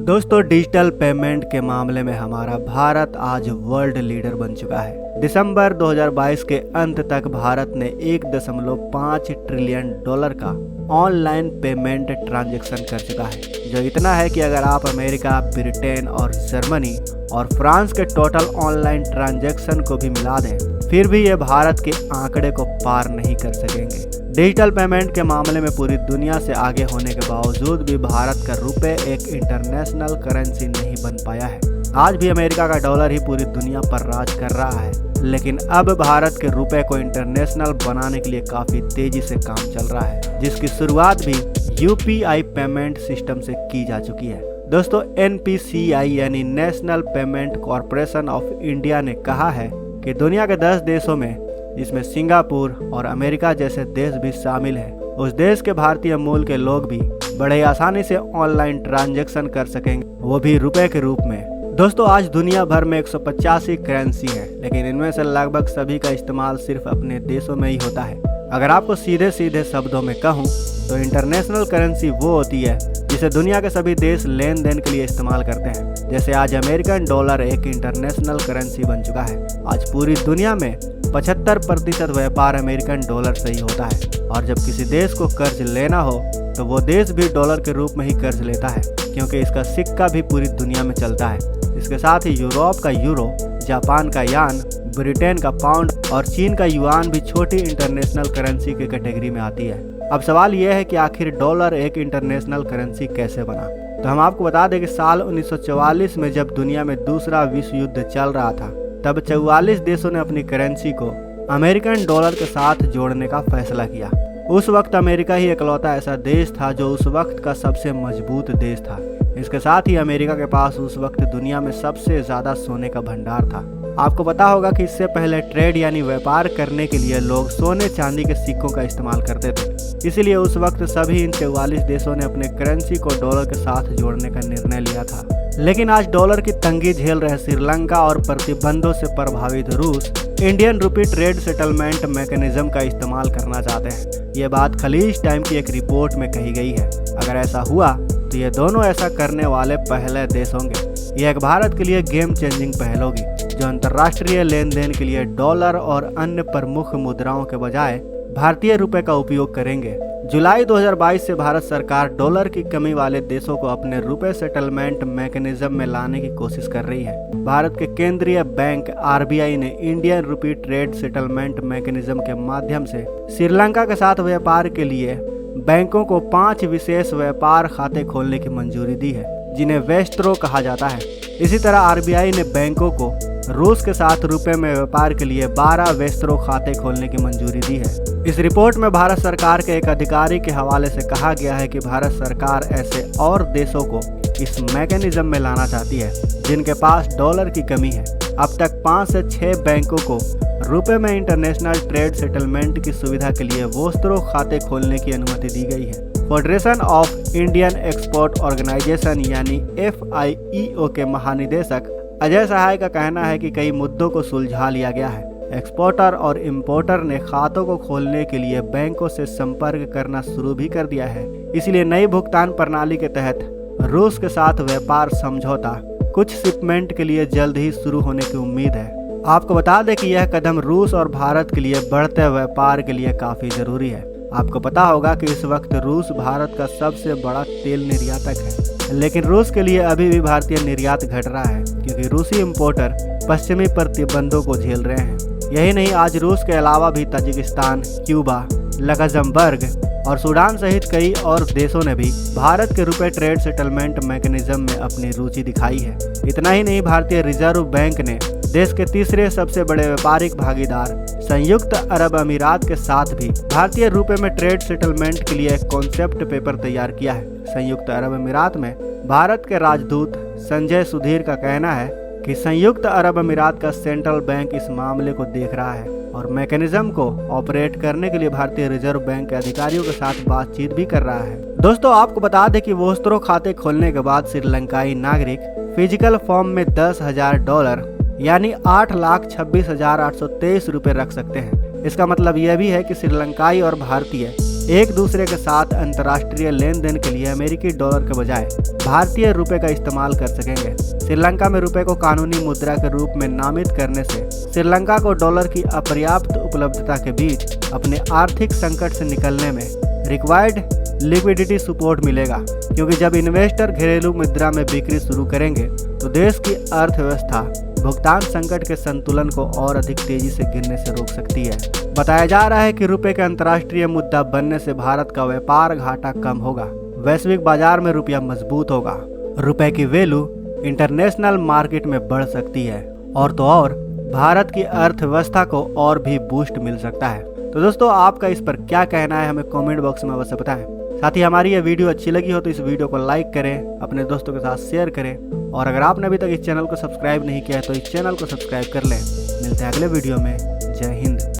दोस्तों, digital payment के मामले में हमारा भारत आज वर्ल्ड लीडर बन चुका है। दिसंबर 2022 के अंत तक भारत ने 1.5 ट्रिलियन डॉलर का ऑनलाइन पेमेंट ट्रांजैक्शन कर चुका है, जो इतना है कि अगर आप अमेरिका, ब्रिटेन और जर्मनी और फ्रांस के टोटल ऑनलाइन ट्रांजैक्शन को भी मिला दें, फिर भी ये भारत के आंकड़े को पार नहीं कर सकेंगे। डिजिटल पेमेंट के मामले में पूरी दुनिया से आगे होने के बावजूद भी भारत का रुपए एक इंटरनेशनल करेंसी नहीं बन पाया है। आज भी अमेरिका का डॉलर ही पूरी दुनिया पर राज कर रहा है, लेकिन अब भारत के रुपए को इंटरनेशनल बनाने के लिए काफी तेजी से काम चल रहा है, जिसकी शुरुआत भी यूपीआई पेमेंट सिस्टम से की जा चुकी है। दोस्तों, NPCI यानी national payment corporation of India ने कहा है कि दुनिया के 10 देशों में, जिसमें सिंगापुर और अमेरिका जैसे देश भी शामिल हैं, उस देश के भारतीय मूल के लोग भी बड़े आसानी से ऑनलाइन ट्रांजैक्शन कर सकेंगे, वो भी रुपए के रूप में। दोस्तों, आज दुनिया भर में 185 करेंसी है, लेकिन इनमें से लगभग सभी का इस्तेमाल सिर्फ अपने देशों में ही होता है। अगर आपको सीधे सीधे शब्दों में कहूँ तो इंटरनेशनल करेंसी वो होती है जिसे दुनिया के सभी देश लेन देन के लिए इस्तेमाल करते हैं। जैसे आज अमेरिकन डॉलर एक इंटरनेशनल करेंसी बन चुका है। आज पूरी दुनिया में 75% व्यापार अमेरिकन डॉलर से ही होता है, और जब किसी देश को कर्ज लेना हो तो वो देश भी डॉलर के रूप में ही कर्ज लेता है, क्योंकि इसका सिक्का भी पूरी दुनिया में चलता है। इसके साथ ही यूरोप का यूरो, जापान का यान, ब्रिटेन का पाउंड और चीन का युआन भी छोटी इंटरनेशनल करेंसी की कैटेगरी में आती है। अब सवाल यह है कि आखिर डॉलर एक इंटरनेशनल करेंसी कैसे बना। तो हम आपको बता दें कि साल 1944 में जब दुनिया में दूसरा विश्व युद्ध चल रहा था, तब 44 देशों ने अपनी करेंसी को अमेरिकन डॉलर के साथ जोड़ने का फैसला किया। उस वक्त अमेरिका ही इकलौता ऐसा देश था जो उस वक्त का सबसे मजबूत देश था। इसके साथ ही अमेरिका के पास उस वक्त दुनिया में सबसे ज्यादा सोने का भंडार था। आपको पता होगा कि इससे पहले ट्रेड यानी व्यापार करने के लिए लोग सोने चांदी के सिक्कों का इस्तेमाल करते थे। इसीलिए उस वक्त सभी इन 44 देशों ने अपने करेंसी को डॉलर के साथ जोड़ने का निर्णय लिया था। लेकिन आज डॉलर की तंगी झेल रहे श्रीलंका और प्रतिबंधों से प्रभावित रूस Indian rupee trade settlement mechanism का इस्तेमाल करना चाहते हैं। ये बात खलीज टाइम की एक रिपोर्ट में कही गई है। अगर ऐसा हुआ तो ये दोनों ऐसा करने वाले पहले देश होंगे। यह एक भारत के लिए गेम चेंजिंग पहल होगी, जो अंतर्राष्ट्रीय लेन देन के लिए डॉलर और अन्य प्रमुख मुद्राओं के बजाय भारतीय रुपए का उपयोग करेंगे। जुलाई 2022 से भारत सरकार डॉलर की कमी वाले देशों को अपने रुपए सेटलमेंट मैकेनिज्म में लाने की कोशिश कर रही है। भारत के केंद्रीय बैंक RBI ने Indian rupee trade settlement mechanism के माध्यम से श्रीलंका के साथ व्यापार के लिए बैंकों को 5 विशेष व्यापार खाते खोलने की मंजूरी दी है, जिन्हें वेस्ट्रो कहा जाता है। इसी तरह RBI ने बैंकों को रूस के साथ रुपए में व्यापार के लिए 12 वेस्ट्रो खाते खोलने की मंजूरी दी है। इस रिपोर्ट में भारत सरकार के एक अधिकारी के हवाले से कहा गया है कि भारत सरकार ऐसे और देशों को इस मैकेनिज्म में लाना चाहती है जिनके पास डॉलर की कमी है। अब तक 5 से 6 बैंकों को रुपए में इंटरनेशनल ट्रेड सेटलमेंट की सुविधा के लिए वेस्ट्रो खाते खोलने की अनुमति दी गई है। Federation of Indian Export Organization यानी FIEO के महानिदेशक अजय सहाय का कहना है कि कई मुद्दों को सुलझा लिया गया है। एक्सपोर्टर और इंपोर्टर ने खातों को खोलने के लिए बैंकों से संपर्क करना शुरू भी कर दिया है। इसलिए नई भुगतान प्रणाली के तहत रूस के साथ व्यापार समझौता कुछ शिपमेंट के लिए जल्द ही शुरू होने की उम्मीद है। आपको बता दें कि यह कदम रूस और भारत के लिए बढ़ते व्यापार के लिए काफी जरूरी है। आपको पता होगा कि इस वक्त रूस भारत का सबसे बड़ा तेल निर्यातक है, लेकिन रूस के लिए अभी भी भारतीय निर्यात घट रहा है, क्योंकि रूसी इंपोर्टर पश्चिमी प्रतिबंधों को झेल रहे हैं। यही नहीं, आज रूस के अलावा भी ताजिकिस्तान, क्यूबा, लग्जमबर्ग और सूडान सहित कई और देशों ने भी भारत के रुपए ट्रेड सेटलमेंट मैकेनिज्म में अपनी रुचि दिखाई है। इतना ही नहीं, भारतीय रिजर्व बैंक ने देश के तीसरे सबसे बड़े व्यापारिक भागीदार संयुक्त अरब अमीरात के साथ भी भारतीय रुपए में ट्रेड सेटलमेंट के लिए एक कॉन्सेप्ट पेपर तैयार किया है। संयुक्त अरब अमीरात में भारत के राजदूत संजय सुधीर का कहना है कि संयुक्त अरब अमीरात का सेंट्रल बैंक इस मामले को देख रहा है और मैकेनिज्म को ऑपरेट करने के लिए भारतीय रिजर्व बैंक के अधिकारियों के साथ बातचीत भी कर रहा है। दोस्तों, आपको बता दें कि वेस्ट्रो खाते खोलने के बाद श्रीलंकाई नागरिक फिजिकल फॉर्म में $10,000 यानी 8,26,823 रुपए रख सकते हैं। इसका मतलब यह भी है कि श्रीलंकाई और भारतीय एक दूसरे के साथ अंतर्राष्ट्रीय लेन देन के लिए अमेरिकी डॉलर के बजाय भारतीय रुपए का इस्तेमाल कर सकेंगे। श्रीलंका में रुपए को कानूनी मुद्रा के रूप में नामित करने से श्रीलंका को डॉलर की अपर्याप्त उपलब्धता के बीच अपने आर्थिक संकट से निकलने में रिक्वायर्ड लिक्विडिटी सपोर्ट मिलेगा, क्योंकि जब इन्वेस्टर घरेलू मुद्रा में बिक्री शुरू करेंगे तो देश की अर्थव्यवस्था भुगतान संकट के संतुलन को और अधिक तेजी से गिरने से रोक सकती है। बताया जा रहा है कि रुपए के अंतर्राष्ट्रीय मुद्दा बनने से भारत का व्यापार घाटा कम होगा, वैश्विक बाजार में रुपया मजबूत होगा, रुपए की वैल्यू इंटरनेशनल मार्केट में बढ़ सकती है और तो और भारत की अर्थव्यवस्था को और भी बूस्ट मिल सकता है। तो दोस्तों, आपका इस पर क्या कहना है हमें कमेंट बॉक्स में अवश्य बताएं। साथ ही हमारी ये वीडियो अच्छी लगी हो तो इस वीडियो को लाइक करें, अपने दोस्तों के साथ शेयर करें और अगर आपने अभी तक इस चैनल को सब्सक्राइब नहीं किया है तो इस चैनल को सब्सक्राइब कर लें। मिलते हैं अगले वीडियो में। जय हिंद।